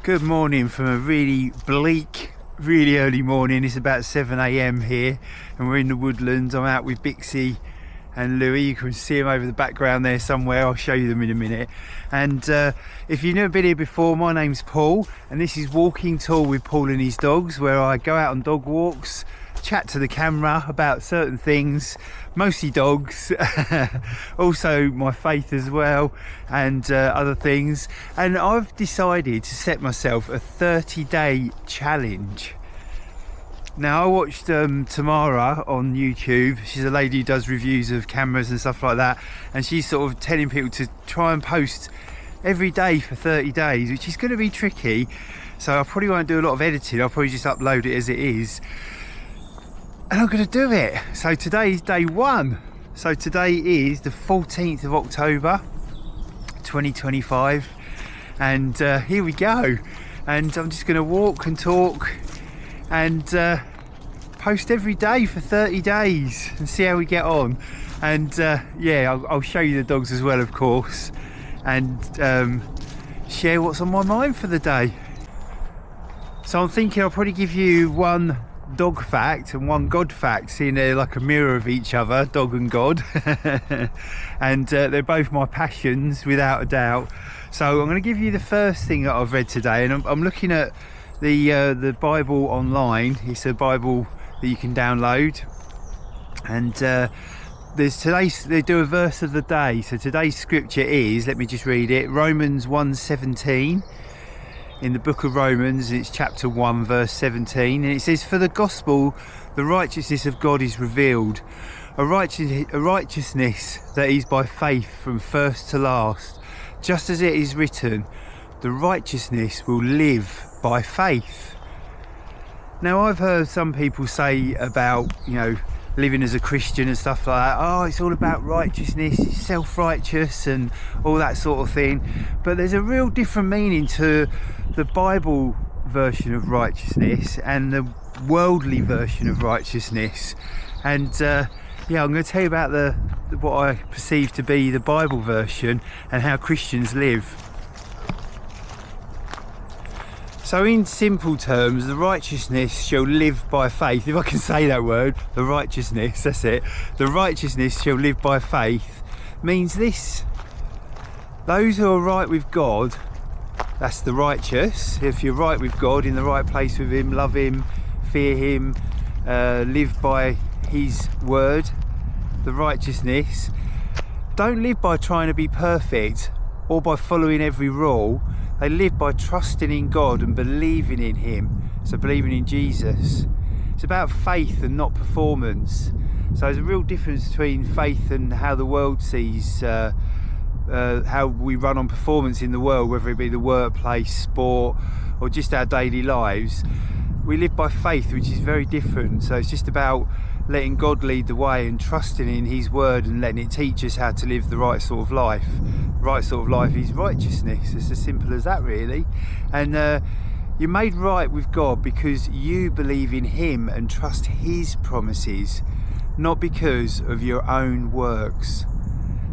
Good morning from a really bleak, really early morning. It's about 7 a.m. here and we're in the woodlands. I'm out with Bixie and Louis. You can see them over the background there somewhere. I'll show you them in a minute. And if you've never been here before, my name's Paul and this is Walking Tall with Paul and his dogs, where I go out on dog walks, chat to the camera about certain things, mostly dogs, also my faith as well, and other things. And I've decided to set myself a 30-day challenge. Now, I watched Tamara on YouTube. She's a lady who does reviews of cameras and stuff like that, and she's sort of telling people to try and post every day for 30 days, which is going to be tricky. So I probably won't do a lot of editing. I'll probably just upload it as it is. And I'm going to do it. So today is day one. So today is the 14th of October 2025, and here we go. And I'm just going to walk and talk and post every day for 30 days and see how we get on. And yeah, I'll show you the dogs as well, of course, and share what's on my mind for the day. So I'm thinking I'll probably give you one dog fact and one God fact, seeing they're like a mirror of each other, dog and God. And they're both my passions without a doubt. So I'm going to give you the first thing that I've read today, and I'm looking at the Bible online. It's a Bible that you can download, and there's they do a verse of the day. So today's scripture is, let me just read it, Romans 1:17. In the book of Romans, it's chapter 1 verse 17, and it says, "For the gospel, the righteousness of God is revealed, a righteousness that is by faith from first to last, just as it is written, the righteousness will live by faith." Now, I've heard some people say about, living as a Christian and stuff like that, oh, it's all about righteousness, it's self-righteous and all that sort of thing. But there's a real different meaning to the Bible version of righteousness and the worldly version of righteousness. And yeah, I'm going to tell you about what I perceive to be the Bible version and how Christians live. So in simple terms, the righteousness shall live by faith. If I can say that word, the righteousness, that's it. The righteousness shall live by faith means this: those who are right with God, that's the righteous. If you're right with God, in the right place with him, love him, fear him, live by his word, the righteousness, don't live by trying to be perfect or by following every rule. They live by trusting in God and believing in him, so believing in Jesus. It's about faith and not performance. So there's a real difference between faith and how the world sees how we run on performance in the world, whether it be the workplace, sport, or just our daily lives. We live by faith, which is very different. So it's just about letting God lead the way and trusting in his word and letting it teach us how to live the right sort of life. The right sort of life is righteousness. It's as simple as that, really. And you're made right with God because you believe in him and trust his promises, not because of your own works.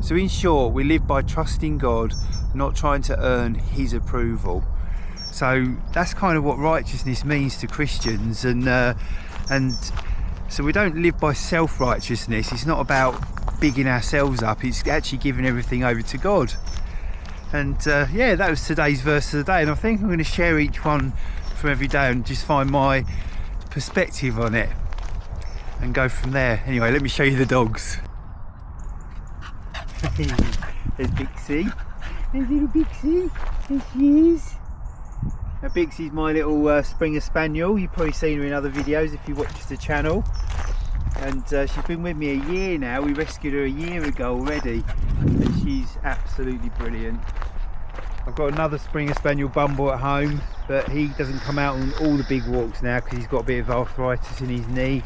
So in short, we live by trusting God, not trying to earn his approval. So that's kind of what righteousness means to Christians, and so we don't live by self-righteousness. It's not about bigging ourselves up, it's actually giving everything over to God. And yeah, that was today's verse of the day, and I think I'm going to share each one from every day and just find my perspective on it and go from there. Anyway, let me show you the dogs. There's Bixie. There's little Bixie. There she is. Now, Bixie's my little Springer Spaniel. You've probably seen her in other videos if you watch the channel. And she's been with me a year now. We rescued her a year ago already. And she's absolutely brilliant. I've got another Springer Spaniel, Bumble, at home. But he doesn't come out on all the big walks now because he's got a bit of arthritis in his knee.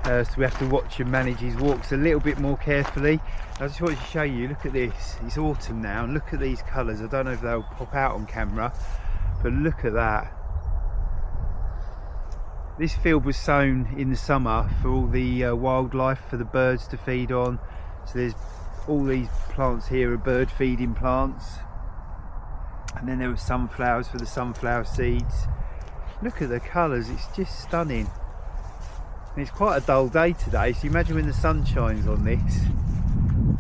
So we have to watch and manage his walks a little bit more carefully. I just wanted to show you, look at this. It's autumn now and look at these colours. I don't know if they'll pop out on camera, but look at that. This field was sown in the summer for all the wildlife, for the birds to feed on. So there's all these plants here are bird feeding plants. And then there were sunflowers for the sunflower seeds. Look at the colours, it's just stunning. And it's quite a dull day today, so you imagine when the sun shines on this.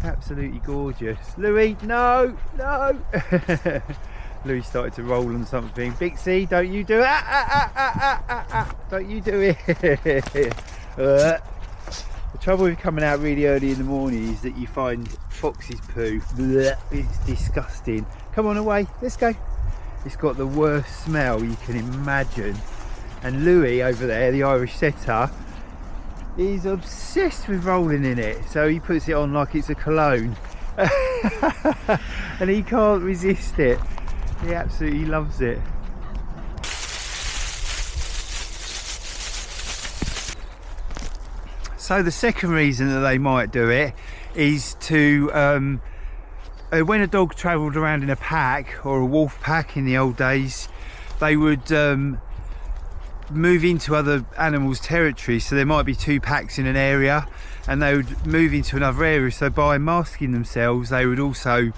Absolutely gorgeous. Louis, no, no. Louis started to roll on something. Bixie, don't you do it. Don't you do it. The trouble with coming out really early in the morning is that you find fox's poo. It's disgusting. Come on, away, let's go. It's got the worst smell you can imagine. And Louis over there, the Irish setter, is obsessed with rolling in it. So he puts it on like it's a cologne. And he can't resist it. He absolutely loves it. So the second reason that they might do it is to when a dog travelled around in a pack or a wolf pack in the old days, they would move into other animals' territory. So there might be two packs in an area and they would move into another area. So by masking themselves, they would also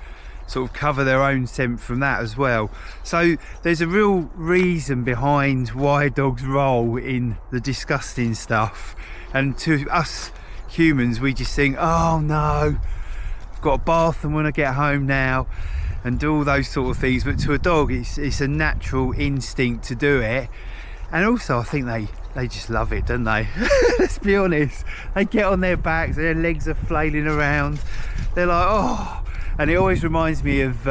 sort of cover their own scent from that as well. So there's a real reason behind why dogs roll in the disgusting stuff. And to us humans, we just think, oh no, I've got a bath and when I get home now, and do all those sort of things. But to a dog, it's a natural instinct to do it. And also I think they just love it, don't they? Let's be honest. They get on their backs, their legs are flailing around. They're like, oh. And it always reminds me of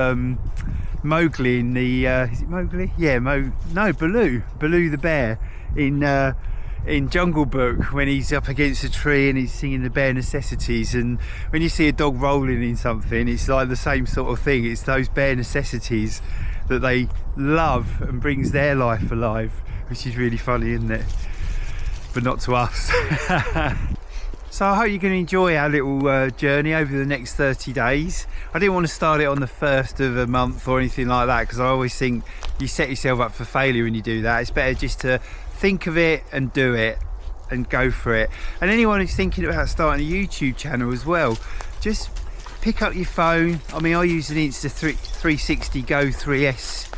Mowgli in the, is it Mowgli? Yeah, Baloo the bear in Jungle Book, when he's up against a tree and he's singing the bare necessities. And when you see a dog rolling in something, it's like the same sort of thing. It's those bare necessities that they love and brings their life alive, which is really funny, isn't it? But not to us. So I hope you're going to enjoy our little journey over the next 30 days. I didn't want to start it on the 1st of a month or anything like that, because I always think you set yourself up for failure when you do that. It's better just to think of it and do it and go for it. And anyone who's thinking about starting a YouTube channel as well, just pick up your phone. I mean, I use an Insta360 Go 3S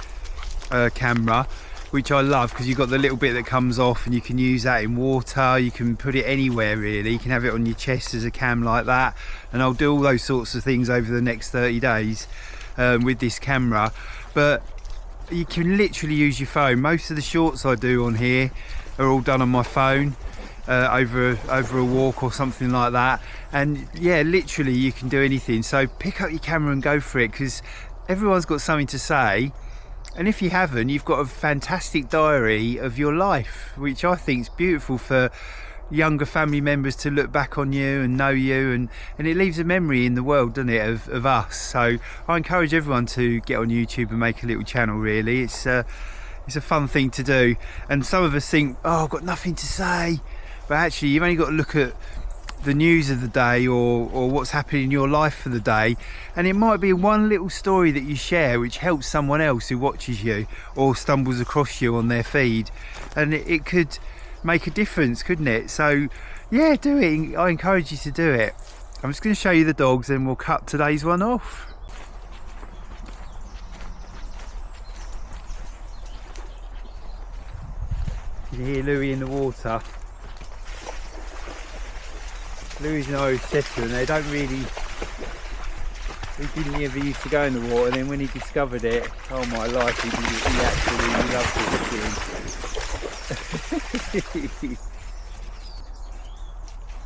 camera, which I love because you've got the little bit that comes off and you can use that in water. You can put it anywhere really. You can have it on your chest as a cam like that. And I'll do all those sorts of things over the next 30 days with this camera. But you can literally use your phone. Most of the shorts I do on here are all done on my phone over a walk or something like that. And yeah, literally you can do anything. So pick up your camera and go for it, because everyone's got something to say. And if you haven't, you've got a fantastic diary of your life, which I think is beautiful for younger family members to look back on you and know you, and it leaves a memory in the world, doesn't it, of us. So I encourage everyone to get on YouTube and make a little channel. Really, it's a fun thing to do. And some of us think, oh, I've got nothing to say, but actually you've only got to look at the news of the day or what's happening in your life for the day, and it might be one little story that you share which helps someone else who watches you or stumbles across you on their feed, and it could make a difference, couldn't it? So yeah, do it. I encourage you to do it. I'm just going to show you the dogs and we'll cut today's one off. You can hear Louis in the water. Louis an Irish setter, and they don't really, he didn't ever used to go in the water, and then when he discovered it, oh my life, he absolutely loved it.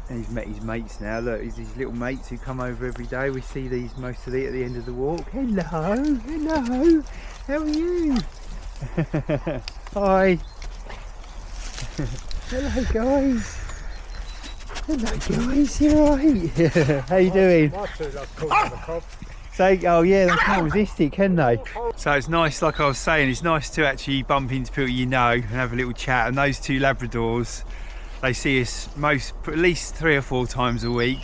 And he's met his mates now. Look, he's these little mates who come over every day. We see these mostly at the end of the walk. Hello, hello, how are you? Hi. Hello guys. Hello guys, you alright? How you doing? Oh yeah, they can't resist it, can they? So it's nice, like I was saying, it's nice to actually bump into people you know and have a little chat. And those two Labradors, they see us at least 3 or 4 times a week,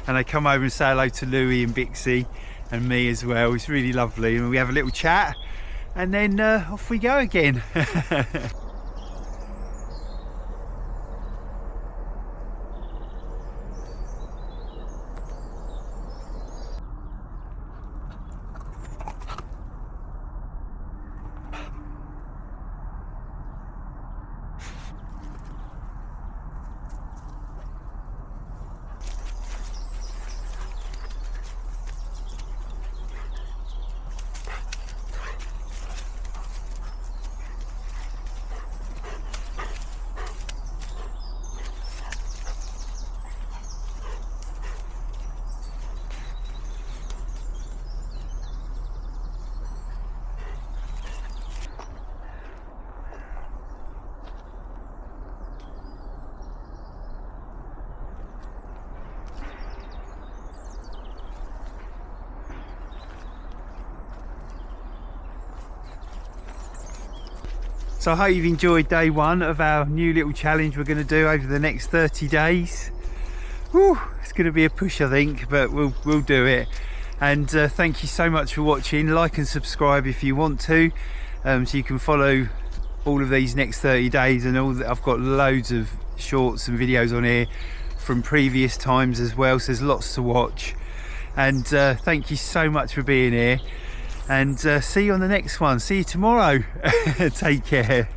and they come over and say hello to Louis and Bixie and me as well. It's really lovely, and we have a little chat and then off we go again. So I hope you've enjoyed day one of our new little challenge we're going to do over the next 30 days. Whew, it's going to be a push, I think, but we'll do it. And thank you so much for watching. Like and subscribe if you want to, so you can follow all of these next 30 days. And I've got loads of shorts and videos on here from previous times as well, so there's lots to watch. And thank you so much for being here, and see you on the next one. See you tomorrow. Take care.